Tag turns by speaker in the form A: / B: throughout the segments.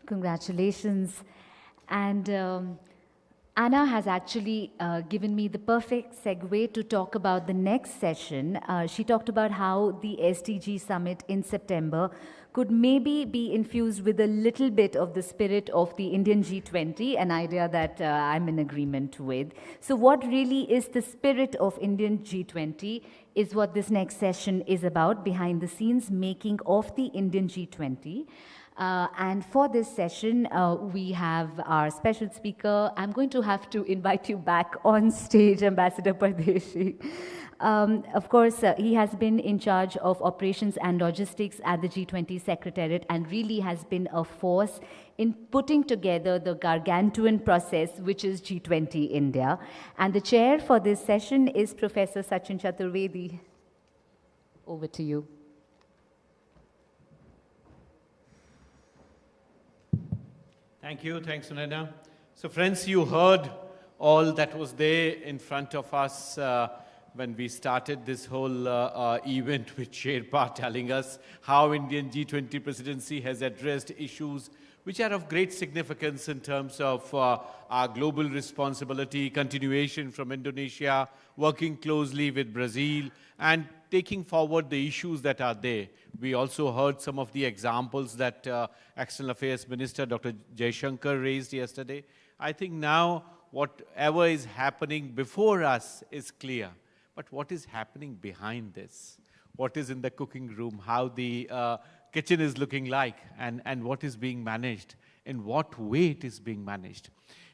A: Congratulations. And Anna has actually given me the perfect segue to talk about the next session. She talked about how the SDG summit in September could maybe be infused with a little bit of the spirit of the Indian G20, an idea that I'm in agreement with. So what really is the spirit of Indian G20 is what this next session is about, behind the scenes making of the Indian G20. And for this session, we have our special speaker. I'm going to have to invite you back on stage, Ambassador Pardeshi. Of course, he has been in charge of operations and logistics at the G20 Secretariat and really has been a force in putting together the gargantuan process, which is G20 India. And the chair for this session is Professor Sachin Chaturvedi. Over to you.
B: Thank you. Thanks, Sunena. So, friends, you heard all that was there in front of us when we started this whole event with Sherpa telling us how Indian G20 presidency has addressed issues which are of great significance in terms of our global responsibility, continuation from Indonesia, working closely with Brazil, and taking forward the issues that are there. We also heard some of the examples that External Affairs Minister Dr. Jaishankar raised yesterday. I think now whatever is happening before us is clear. But what is happening behind this? What is in the cooking room? How the kitchen is looking like? And what is being managed? In what way it is being managed?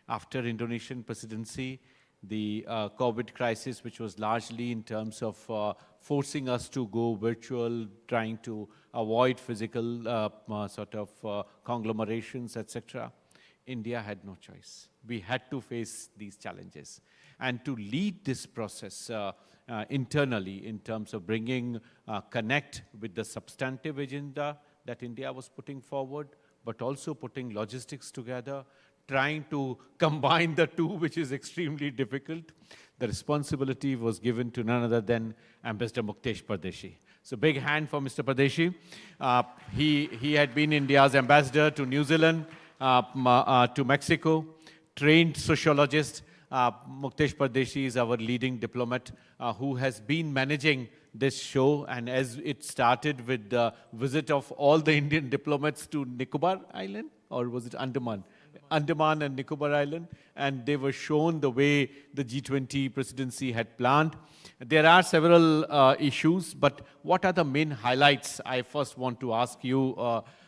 B: After Indonesian presidency, the COVID crisis, which was largely in terms of forcing us to go virtual, trying to avoid physical sort of conglomerations, etc., India had no choice. We had to face these challenges. And to lead this process internally in terms of bringing connect with the substantive agenda that India was putting forward, but also putting logistics together, trying to combine the two, which is extremely difficult. The responsibility was given to none other than Ambassador Muktesh Pardeshi. So big hand for Mr. Pardeshi. He had been India's ambassador to New Zealand, to Mexico, trained sociologist. Muktesh Pardeshi is our leading diplomat who has been managing this show, and as it started with the visit of all the Indian diplomats to Nicobar Island, or was it Andaman? Andaman and Nicobar Island, and they were shown the way the G20 presidency had planned. There are several issues, but what are the main highlights? I first want to ask you,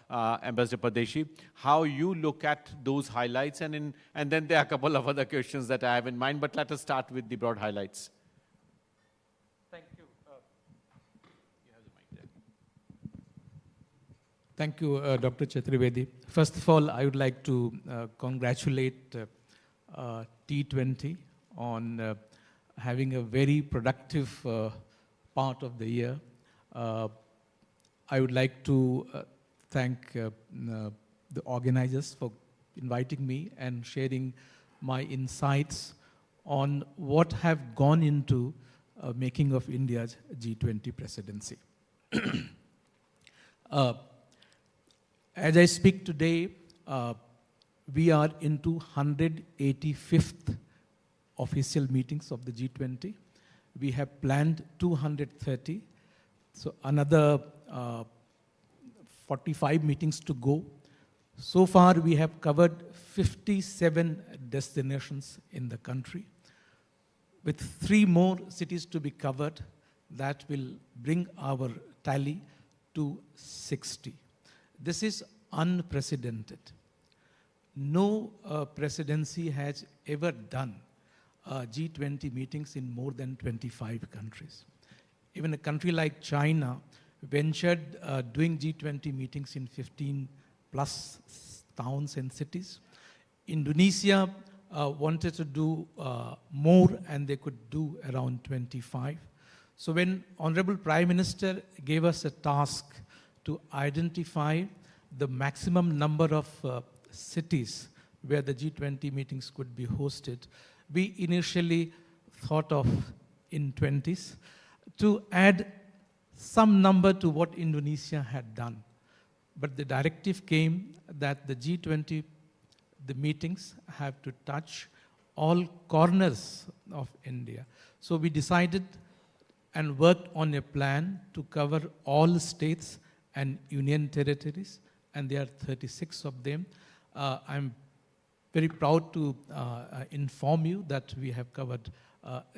B: Ambassador Pardeshi, how you look at those highlights, and then there are a couple of other questions that I have in mind, but let us start with the broad highlights.
C: Thank you. You have the mic there. Thank you, Dr. Chaturvedi. First of all, I would like to congratulate T20 on having a very productive part of the year. I would like to thank the organizers for inviting me and sharing my insights on what have gone into making of India's G20 presidency. As I speak today, we are into 185th official meetings of the G20. We have planned 230, so another 45 meetings to go. So far, we have covered 57 destinations in the country, with 3 more cities to be covered. That will bring our tally to 60. This is unprecedented. No presidency has ever done G20 meetings in more than 25 countries. Even a country like China ventured doing G20 meetings in 15 plus towns and cities. Indonesia wanted to do more, and they could do around 25. So when Honorable Prime Minister gave us a task to identify the maximum number of cities where the G20 meetings could be hosted, we initially thought of in 20s to add some number to what Indonesia had done. but the directive came that the G20, the meetings have to touch all corners of India. So we decided and worked on a plan to cover all states and union territories, and there are 36 of them. I'm very proud to inform you that we have covered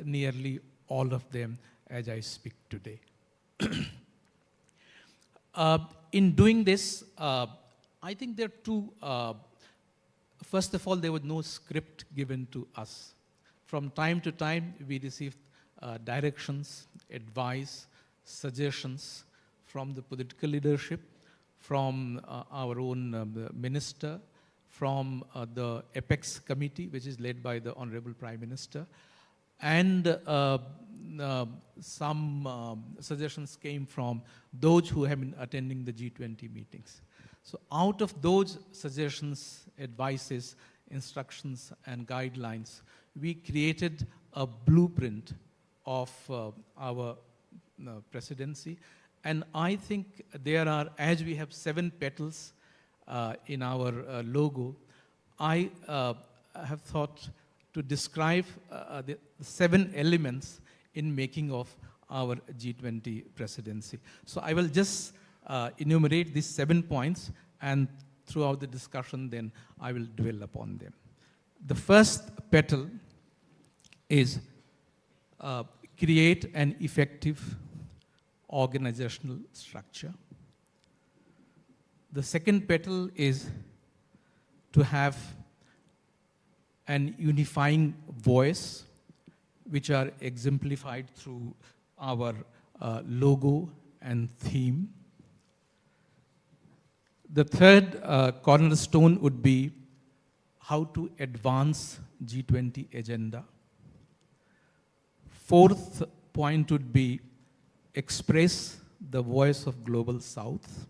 C: nearly all of them as I speak today. In doing this, I think there are two. First of all, there was no script given to us. From time to time, we received directions, advice, suggestions from the political leadership, from our own minister, from the Apex committee, which is led by the Honorable Prime Minister, and some suggestions came from those who have been attending the G20 meetings. So out of those suggestions, advices, instructions, and guidelines, we created a blueprint of our presidency. And I think there are, as we have 7 petals in our logo, I have thought to describe the 7 elements in making of our G20 presidency. So I will just enumerate these 7 points, and throughout the discussion then I will dwell upon them. The first petal is create an effective organizational structure. The second petal is to have an unifying voice, which are exemplified through our logo and theme. The third cornerstone would be how to advance G20 agenda. Fourth point would be express the voice of Global South.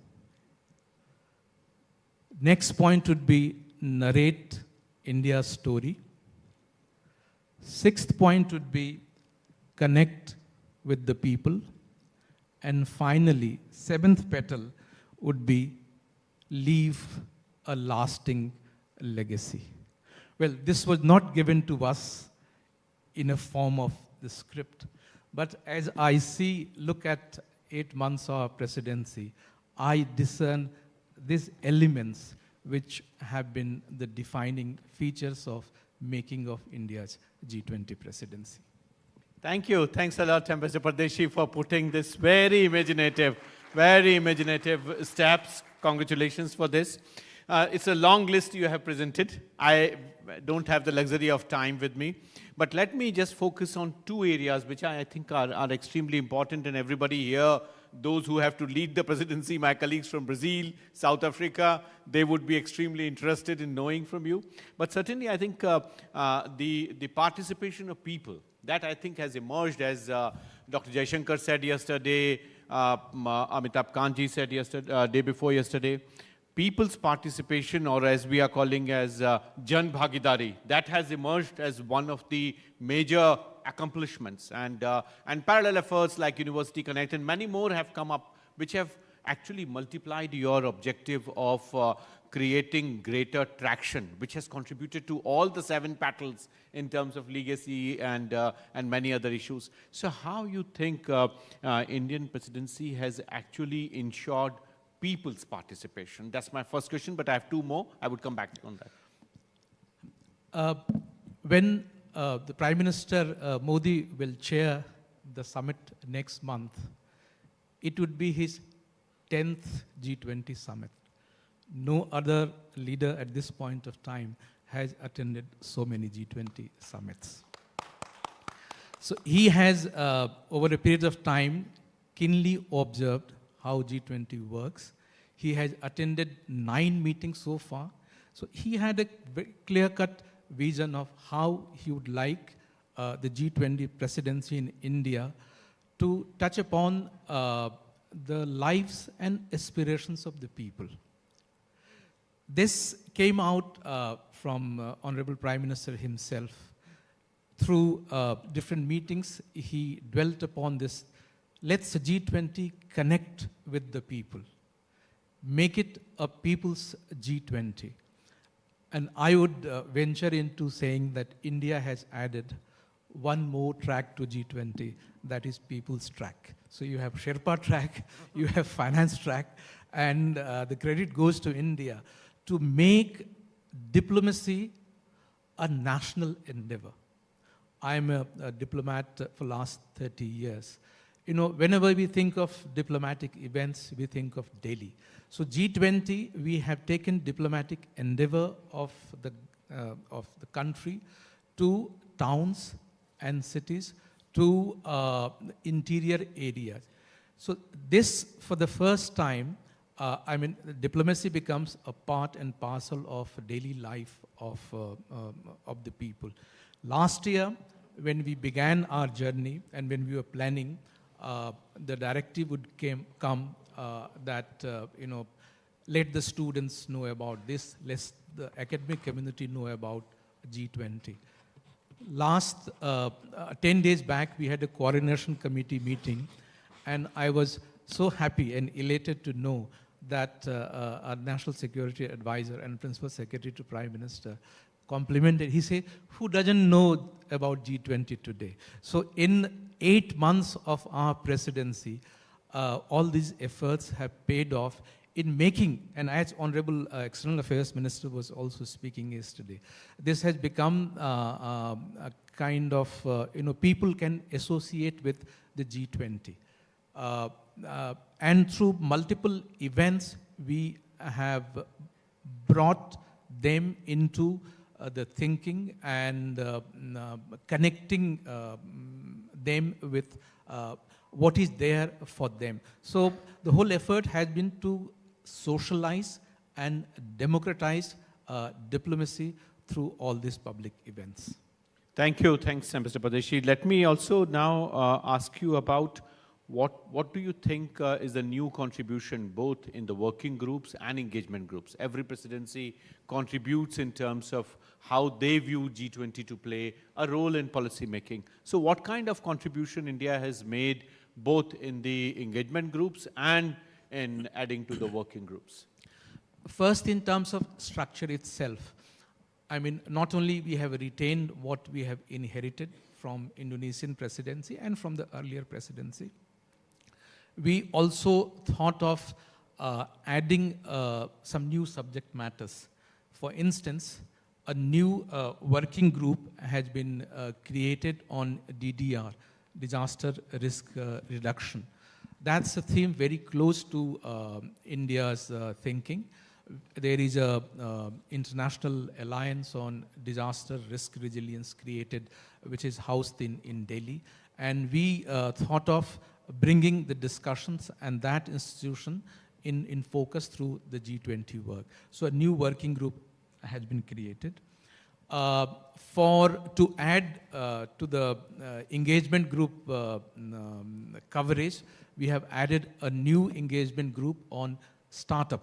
C: Next point would be narrate India's story. Sixth point would be connect with the people. And finally, 7th petal would be leave a lasting legacy. Well, this was not given to us in a form of the script, but as I look at 8 months of presidency, I discern these elements which have been the defining features of making of India's G20 presidency.
B: Thank you. Thanks a lot, Ambassador Pardeshi, for putting this very imaginative steps. Congratulations for this. It's a long list you have presented. I don't have the luxury of time with me. But let me just focus on 2 areas which I think are extremely important, and everybody here, those who have to lead the presidency, my colleagues from Brazil, South Africa, they would be extremely interested in knowing from you. But certainly I think the participation of people, that I think has emerged, as Dr. Jaishankar said yesterday, Amitabh Kantji said yesterday, day before yesterday. People's participation, or as we are calling as Jan Bhagidari, that has emerged as one of the major accomplishments. And parallel efforts like University Connect and many more have come up, which have actually multiplied your objective of creating greater traction, which has contributed to all the 7 petals in terms of legacy and many other issues. So how you think Indian presidency has actually ensured people's participation? That's my first question, but I have 2 more. I would come back on
C: that. When the Prime Minister Modi will chair the summit next month, it would be his 10th G20 summit. No other leader at this point of time has attended so many G20 summits. So he has, over a period of time, keenly observed how G20 works. He has attended 9 meetings so far. So he had a very clear-cut vision of how he would like the G20 presidency in India to touch upon the lives and aspirations of the people. This came out from Honorable Prime Minister himself. Through different meetings, he dwelt upon this. Let's G20 connect with the people. make it a people's G20. And I would venture into saying that India has added one more track to G20, that is people's track. So you have Sherpa track, you have finance track, and the credit goes to India to make diplomacy a national endeavor. I'm a diplomat for last 30 years. You know, whenever we think of diplomatic events, we think of Delhi. So G20, we have taken diplomatic endeavor of the country to towns and cities, to interior areas. So this, for the first time, diplomacy becomes a part and parcel of daily life of the people. Last year, when we began our journey and when we were planning, the directive would come that, let the students know about this, let the academic community know about G20. Last 10 days back, we had a coordination committee meeting, and I was so happy and elated to know that our National Security Advisor and Principal Secretary to Prime Minister complimented. He said, who doesn't know about G20 today? So in 8 months of our presidency, all these efforts have paid off in making, and as Honorable External Affairs Minister was also speaking yesterday, this has become a kind of, people can associate with the G20. And through multiple events, we have brought them into the thinking and connecting them with what is there for them. So the whole effort has been to socialize and democratize diplomacy through all these public events.
B: Thank you. Thanks, Mr. Pardeshi. Let me also now ask you about what do you think is the new contribution both in the working groups and engagement groups? Every presidency contributes in terms of how they view G20 to play a role in policy making. So what kind of contribution India has made both in the engagement groups and in adding to the working groups?
C: First, in terms of structure itself, not only we have retained what we have inherited from Indonesian presidency and from the earlier presidency, we also thought of adding some new subject matters. For instance, a new working group has been created on DDR, disaster risk reduction. That's a theme very close to India's thinking. There is a international alliance on disaster risk resilience created, which is housed in Delhi. And we thought of bringing the discussions and that institution in focus through the G20 work. So a new working group has been created. To add to the engagement group coverage, we have added a new engagement group on startup.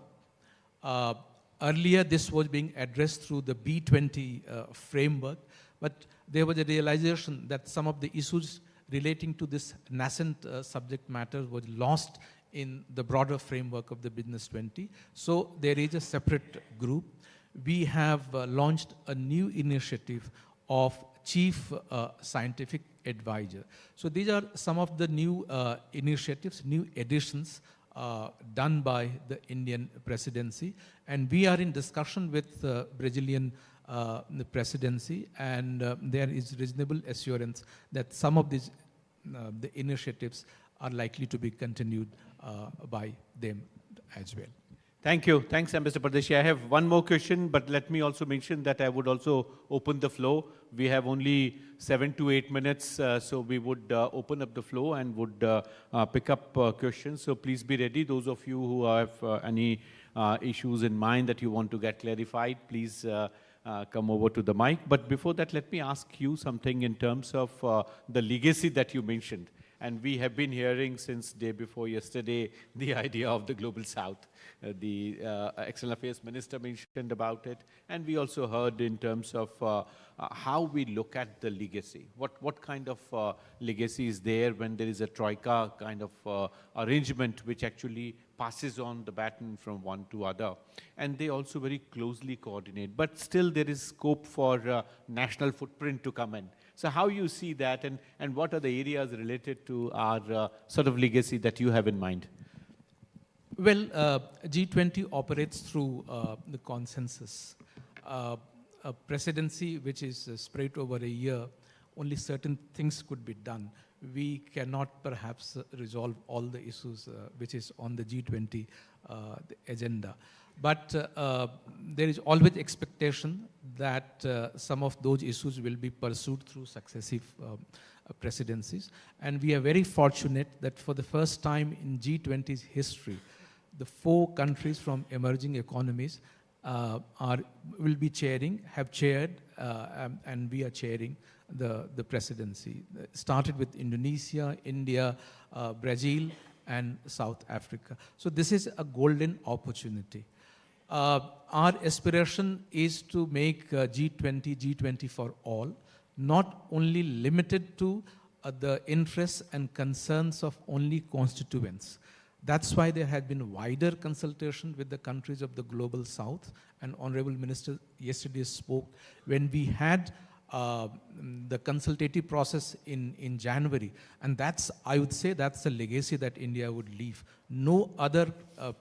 C: Earlier, this was being addressed through the B20 framework, but there was a realization that some of the issues relating to this nascent subject matter was lost in the broader framework of the Business 20. So there is a separate group. We have launched a new initiative of Chief Scientific Advisor. So these are some of the new initiatives, new additions done by the Indian presidency. And we are in discussion with the Brazilian presidency, and there is reasonable assurance that some of these the initiatives are likely to be continued by them as well.
B: Thank you. Thanks, Mr. Pardeshi. I have one more question, but let me also mention that I would also open the floor. We have only 7 to 8 minutes, so we would open up the floor and would pick up questions. So please be ready. Those of you who have any issues in mind that you want to get clarified, please come over to the mic. But before that, let me ask you something in terms of the legacy that you mentioned. And we have been hearing since day before yesterday the idea of the Global South. The External Affairs Minister mentioned about it. And we also heard in terms of how we look at the legacy. What kind of legacy is there when there is a troika kind of arrangement which actually passes on the baton from one to other. And they also very closely coordinate. But still there is scope for national footprint to come in. So how you see that, and what are the areas related to our sort of legacy that you have in mind?
C: Well, G20 operates through the consensus. A presidency which is spread over a year, only certain things could be done. We cannot perhaps resolve all the issues which is on the G20 agenda. But there is always expectation that some of those issues will be pursued through successive presidencies. And we are very fortunate that for the first time in G20's history, the 4 countries from emerging economies will be chairing, have chaired, and we are chairing the presidency. It started with Indonesia, India, Brazil, and South Africa. So this is a golden opportunity. Our aspiration is to make G20 for all, not only limited to the interests and concerns of only constituents. That's why there had been wider consultation with the countries of the Global South. And Honorable Minister yesterday spoke when we had the consultative process in January. And that's, I would say, that's the legacy that India would leave. No other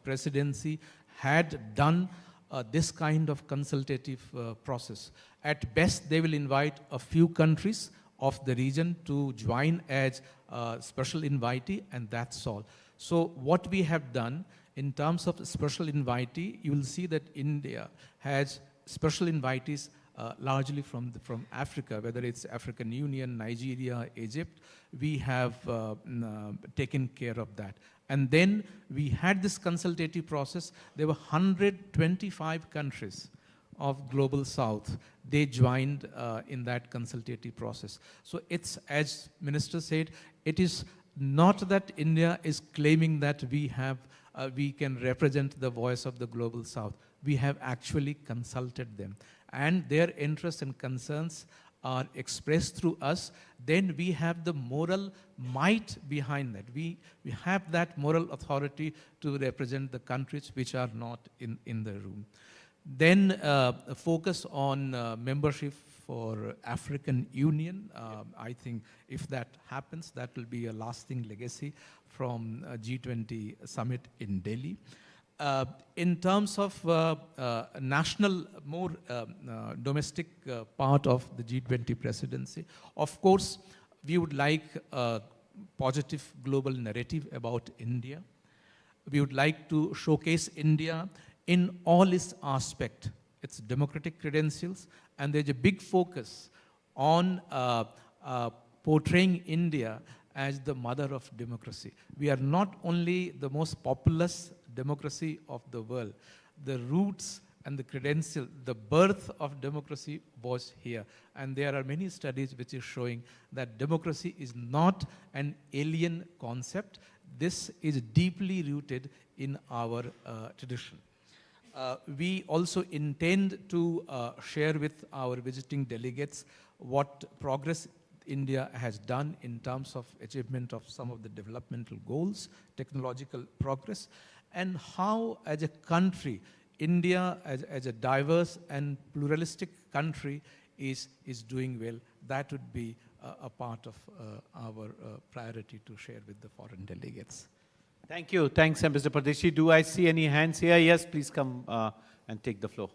C: presidency had done this kind of consultative process. At best, they will invite a few countries of the region to join as special invitee, and that's all. So what we have done in terms of special invitee, you will see that India has special invitees largely from Africa, whether it's African Union, Nigeria, Egypt. We have taken care of that. And then we had this consultative process. There were 125 countries of Global South. They joined in that consultative process. So it's, as Minister said, it is not that India is claiming that we can represent the voice of the Global South. We have actually consulted them. And their interests and concerns are expressed through us. Then we have the moral might behind that. We have that moral authority to represent the countries which are not in the room. Then focus on membership for African Union. I think if that happens, that will be a lasting legacy from G20 summit in Delhi. In terms of national, more domestic part of the G20 presidency, of course, we would like a positive global narrative about India. We would like to showcase India in all its aspects, its democratic credentials, and there's a big focus on portraying India as the mother of democracy. We are not only the most populous democracy of the world. The roots and the credential, the birth of democracy was here. And there are many studies which is showing that democracy is not an alien concept. This is deeply rooted in our tradition. We also intend to share with our visiting delegates what progress India has done in terms of achievement of some of the developmental goals, technological progress, and how, as a country, India, as a diverse and pluralistic country, is doing well. That would be a part of our priority to share with the foreign delegates.
B: Thank you. Thanks, Mr. Pardeshi. Do I see any hands here? Yes, please come and take the floor.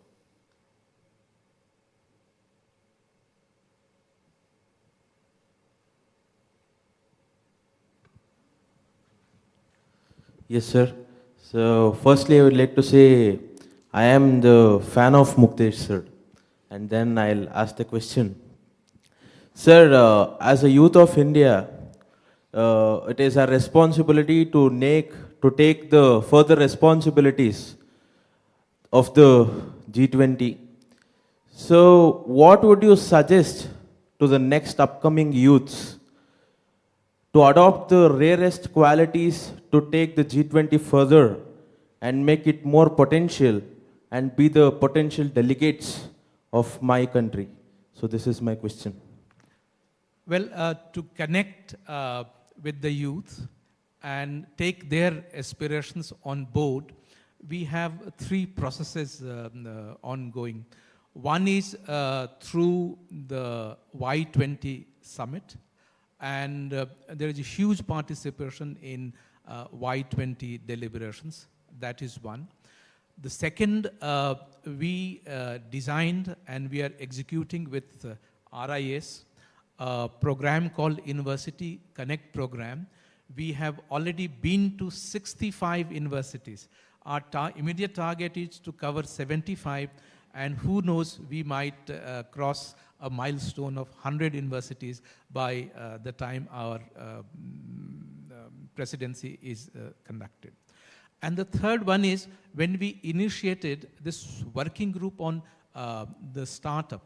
D: Yes, sir. So, firstly, I would like to say I am the fan of Muktesh, sir. And then I'll ask the question. Sir, as a youth of India, it is our responsibility to take the further responsibilities of the G20. So, what would you suggest to the next upcoming youths to adopt the rarest qualities to take the G20 further and make it more potential and be the potential delegates of my country? So this is my question.
C: Well, to connect with the youth and take their aspirations on board, we have three processes ongoing. One is through the Y20 summit, and there is a huge participation in Y20 deliberations. That is one. The second, we designed and we are executing with RIS a program called University Connect program. We have already been to 65 universities. Our immediate target is to cover 75, and who knows, we might cross a milestone of 100 universities by the time our presidency is conducted. And the third one is when we initiated this working group on the startup.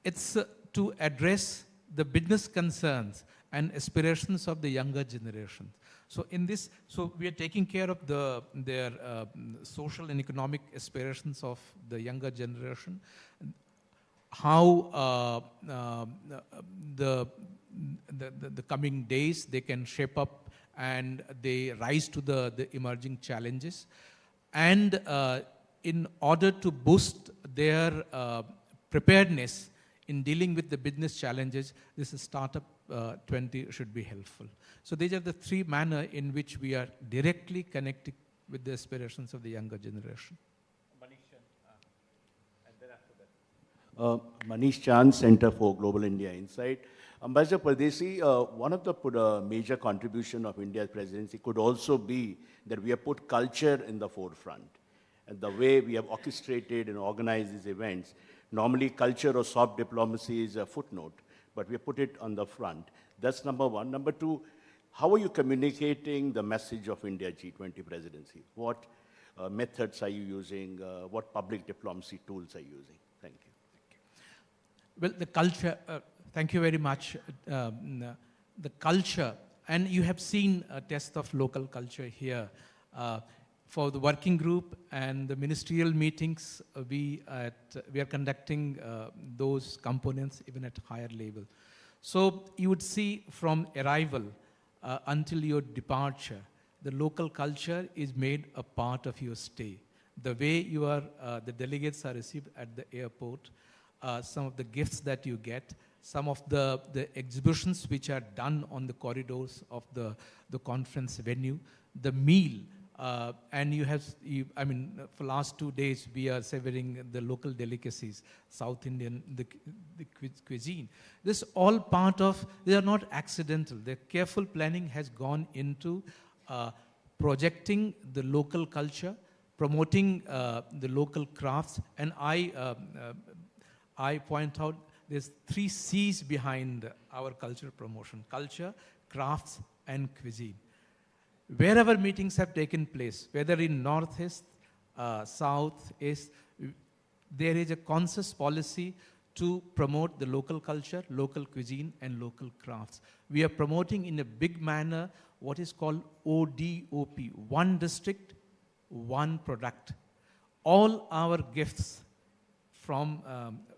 C: It's to address the business concerns and aspirations of the younger generation. So in this, so we are taking care of their social and economic aspirations of the younger generation. How the coming days they can shape up and they rise to the emerging challenges. And in order to boost their preparedness in dealing with the business challenges, this Startup 20 should be helpful. So these are the three manners in which we are directly connecting with the aspirations of the younger generation.
E: Manish Chand, Center for Global India Insight. Ambassador Pardeshi, one of the major contribution of India's presidency could also be that we have put culture in the forefront. And the way we have orchestrated and organized these events, normally culture or soft diplomacy is a footnote, but we have put it on the front. That's number one. Number two, how are you communicating the message of India G20 presidency? What methods are you using? What public diplomacy tools are you using? Thank you.
C: Well, the culture, thank you very much. The culture, and you have seen a test of local culture here. For the working group and the ministerial meetings, we are conducting those components even at higher level. So you would see from arrival until your departure, the local culture is made a part of your stay. The way the delegates are received at the airport, some of the gifts that you get, some of the exhibitions which are done on the corridors of the conference venue, the meal, and I mean, for last 2 days, we are savoring the local delicacies, South Indian, the cuisine. This all part of, they are not accidental. The careful planning has gone into projecting the local culture, promoting the local crafts, and I point out there's 3 C's behind our culture promotion: culture, crafts, and cuisine. Wherever meetings have taken place, whether in Northeast, South, East, there is a conscious policy to promote the local culture, local cuisine, and local crafts. We are promoting in a big manner what is called ODOP, one district, one product. All our gifts from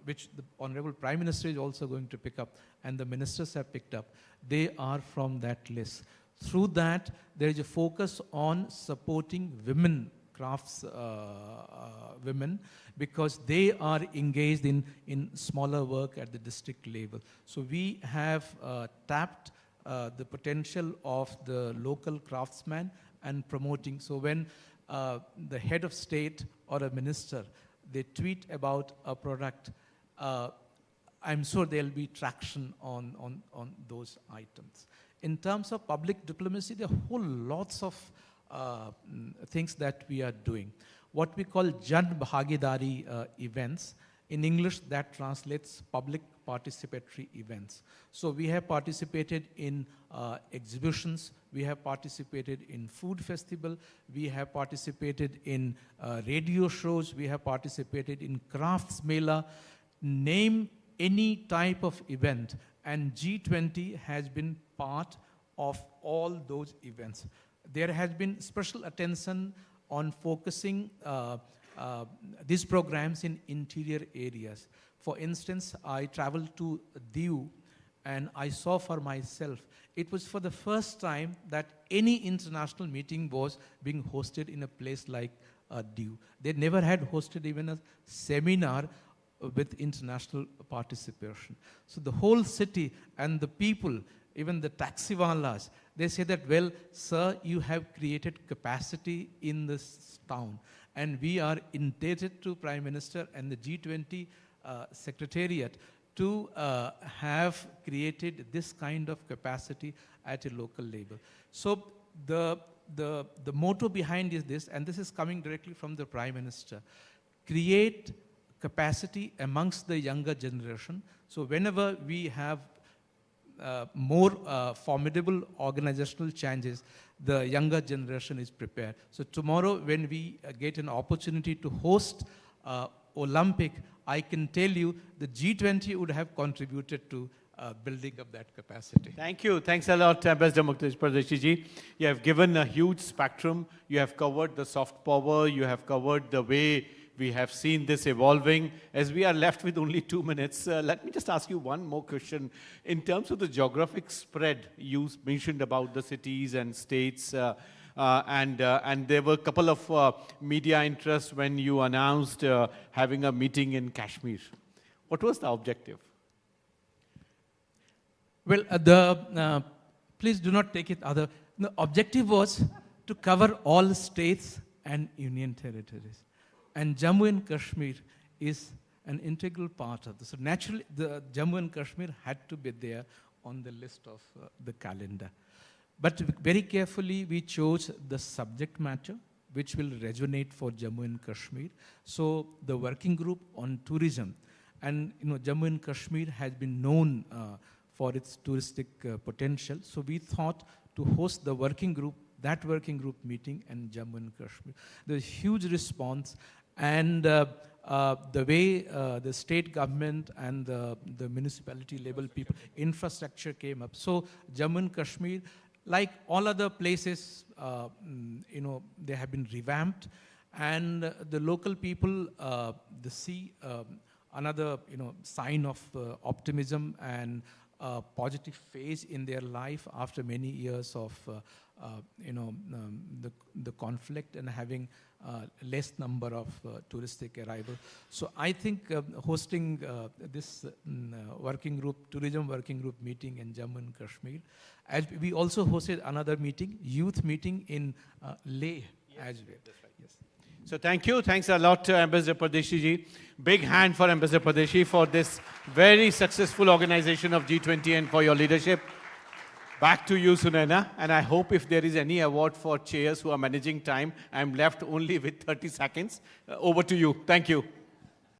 C: which the Honorable Prime Minister is also going to pick up, and the ministers have picked up, they are from that list. Through that, there is a focus on supporting women, crafts women, because they are engaged in smaller work at the district level. So we have tapped the potential of the local craftsman and promoting. So when the head of state or a minister, they tweet about a product, I'm sure there'll be traction on those items. In terms of public diplomacy, there are whole lots of things that we are doing. What we call Jan Bhagidari events. In English, that translates public participatory events. So we have participated in exhibitions, we have participated in food festival, we have participated in radio shows, we have participated in crafts mela. Name any type of event, and G20 has been part of all those events. There has been special attention on focusing these programs in interior areas. For instance, I traveled to Diu and I saw for myself, it was for the first time that any international meeting was being hosted in a place like Diu. They never had hosted even a seminar with international participation. So the whole city and the people, even the taxiwalas, they say that, well, sir, you have created capacity in this town. And we are indebted to Prime Minister and the G20 Secretariat to have created this kind of capacity at a local level. So the motto behind is this, and this is coming directly from the Prime Minister: create capacity amongst the younger generation. So whenever we have more formidable organizational changes, the younger generation is prepared. So tomorrow, when we get an opportunity to host Olympic, I can tell you the G20 would have contributed to building up that capacity.
B: Thank you. Thanks a lot, Ambassador Muktesh Pardeshi ji. You have given a huge spectrum. You have covered the soft power. You have covered the way we have seen this evolving. As we are left with only 2 minutes, let me just ask you one more question. In terms of the geographic spread, you mentioned about the cities and states, and there were a couple of media interests when you announced having a meeting in Kashmir. What was the objective?
C: Well, please do not take it other. The objective was to cover all states and union territories. And Jammu and Kashmir is an integral part of this. So naturally, the Jammu and Kashmir had to be there on the list of the calendar. But very carefully, we chose the subject matter, which will resonate for Jammu and Kashmir. So the working group on tourism, and Jammu and Kashmir has been known for its touristic potential. So we thought to host the working group, that working group meeting in Jammu and Kashmir. There's huge response, and the way the state government and the municipality level people, infrastructure came up. So Jammu and Kashmir, like all other places, they have been revamped, and the local people, they see another, sign of optimism and positive phase in their life after many years of, the conflict and having less number of touristic arrival. So I think hosting this working group, tourism working group meeting in Jammu and Kashmir, as we also hosted another meeting, youth meeting in Leh as well.
B: That's right. Yes. So thank you. Thanks a lot, Ambassador Pardeshi ji. Big hand for Ambassador Pardeshi for this very successful organization of G20 and for your leadership. Back to you, Sunaina. And I hope if there is any award for chairs who are managing time, I'm left only with 30 seconds. Over to you. Thank you.